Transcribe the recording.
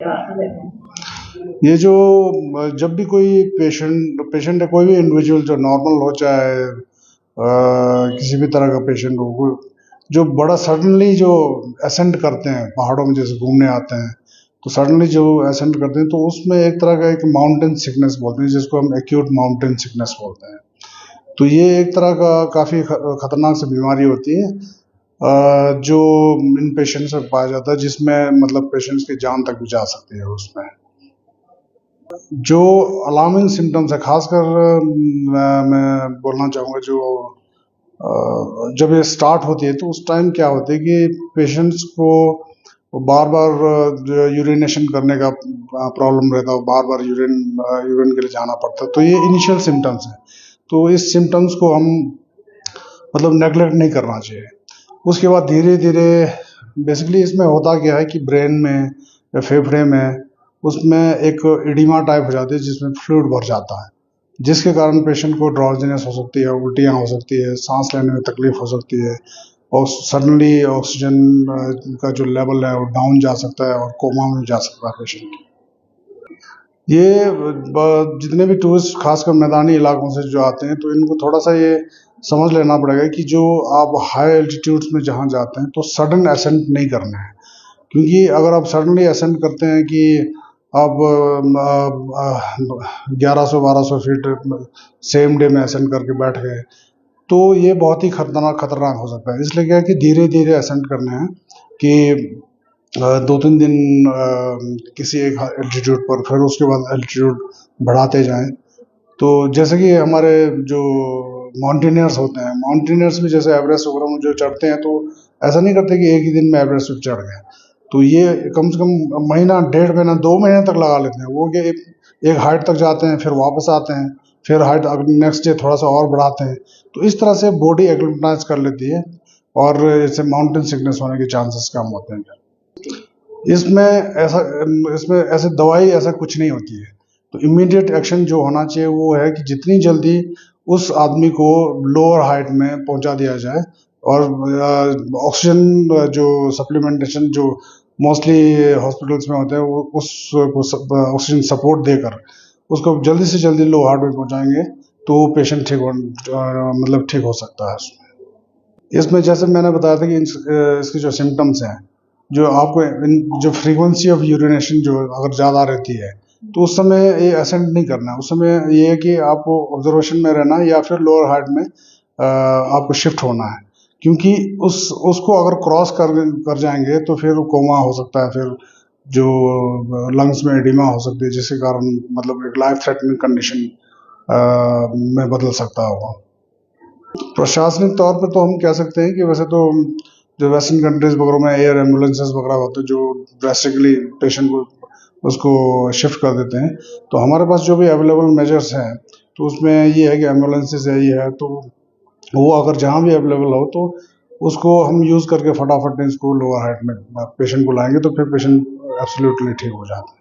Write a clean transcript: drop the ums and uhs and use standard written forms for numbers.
ये जो जब भी कोई पेशेंट है, कोई भी इंडिविजुअल जो नॉर्मल हो, चाहे किसी भी तरह का पेशेंट हो, जो बड़ा सडनली जो असेंड करते हैं पहाड़ों में, जैसे घूमने आते हैं, तो सडनली जो असेंड करते हैं तो उसमें एक तरह का एक माउंटेन सिकनेस बोलते हैं, जिसको हम एक्यूट माउंटेन सिकनेस बोलते हैं। तो ये एक तरह का काफ़ी खतरनाक सी बीमारी होती है, जो इन पेशेंट्स में पाया जाता है, जिसमें मतलब पेशेंट्स की जान तक भी जा सकती है। उसमें जो अलार्मिंग सिम्टम्स है, खासकर मैं बोलना चाहूँगा, जो जब ये स्टार्ट होती है तो उस टाइम क्या होता है कि पेशेंट्स को बार बार यूरिनेशन करने का प्रॉब्लम रहता है, बार बार यूरिन के लिए जाना पड़ता है। तो ये इनिशियल सिम्टम्स है, तो इस सिम्टम्स को हम मतलब नेगलेक्ट नहीं करना चाहिए। उसके बाद धीरे धीरे बेसिकली इसमें होता क्या है कि ब्रेन में या फेफड़े में उसमें एक इडिमा टाइप हो जाती है, जिसमें फ्लूइड भर जाता है, जिसके कारण पेशेंट को ड्राउजीनेस हो सकती है, उल्टियाँ हो सकती है, सांस लेने में तकलीफ हो सकती है, और सडनली ऑक्सीजन का जो लेवल है वो डाउन जा सकता है और कोमा में जा सकता है पेशेंट। ये जितने भी टूरिस्ट खासकर मैदानी इलाकों से जो आते हैं, तो इनको थोड़ा सा ये समझ लेना पड़ेगा कि जो आप हाई एल्टीट्यूड्स में जहाँ जाते हैं तो सडन असेंट नहीं करना है, क्योंकि अगर आप सडनली असेंट करते हैं कि आप 1100-1200 फीट सेम डे में असेंट करके बैठ गए, तो ये बहुत ही खतरनाक हो सकता है। इसलिए क्या है कि धीरे धीरे असेंट करने हैं कि 2-3 दिन किसी एक एल्टीट्यूड पर, फिर उसके बाद एल्टीट्यूड बढ़ाते जाएं। तो जैसे कि हमारे जो माउंटेनियर्स होते हैं, माउंटेनियर्स भी जैसे एवरेस्ट वगैरह में जो चढ़ते हैं, तो ऐसा नहीं करते कि एक ही दिन में एवरेस्ट पे चढ़ गए। तो ये कम से कम महीना, 1.5 महीना, 2 महीने तक लगा लेते हैं वो, कि एक हाइट तक जाते हैं, फिर वापस आते हैं, फिर हाइट नेक्स्ट डे थोड़ा सा और बढ़ाते हैं। तो इस तरह से बॉडी एक्लिमेटाइज कर लेती है, और इससे माउंटेन सिकनेस होने के चांसेस कम होते हैं। इसमें ऐसा इसमें ऐसे दवाई ऐसा कुछ नहीं होती है। तो इमीडिएट एक्शन जो होना चाहिए वो है कि जितनी जल्दी उस आदमी को लोअर हाइट में पहुंचा दिया जाए, और ऑक्सीजन जो सप्लीमेंटेशन जो मोस्टली हॉस्पिटल्स में होते हैं, वो उसको ऑक्सीजन सपोर्ट देकर उसको जल्दी से जल्दी लो हार्ट में पहुंचाएंगे, तो पेशेंट मतलब ठीक हो सकता है। इसमें जैसे मैंने बताया था कि इसके जो सिम्टम्स हैं, जो आपको जो फ्रीक्वेंसी ऑफ यूरिनेशन जो अगर ज़्यादा रहती है, तो उस समय ये असेंट नहीं करना है। उस समय ये है कि आपको ऑब्जर्वेशन में रहना है, या फिर लोअर हार्ट में आपको शिफ्ट होना है, क्योंकि उसको अगर क्रॉस कर जाएंगे तो फिर कोमा हो सकता है, फिर जो लंग्स में एडिमा हो सकती है, जिसके कारण मतलब एक लाइफ थ्रेटनिंग कंडीशन में बदल सकता है वो। प्रशासनिक तौर पर तो हम कह सकते हैं कि वैसे तो जो वेस्टर्न कंट्रीज वगैरह में एयर एम्बुलेंसेस वगैरह होते हैं, जो ड्रेस्टिकली पेशेंट को उसको शिफ्ट कर देते हैं। तो हमारे पास जो भी अवेलेबल मेजर्स हैं, तो उसमें ये है कि एम्बुलेंसेस यही है, तो वो अगर जहाँ भी अवेलेबल हो तो उसको हम यूज़ करके फटाफट इसको लोअर हार्ट में पेशेंट को लाएंगे, तो फिर पेशेंट एब्सोल्युटली ठीक हो जाता है।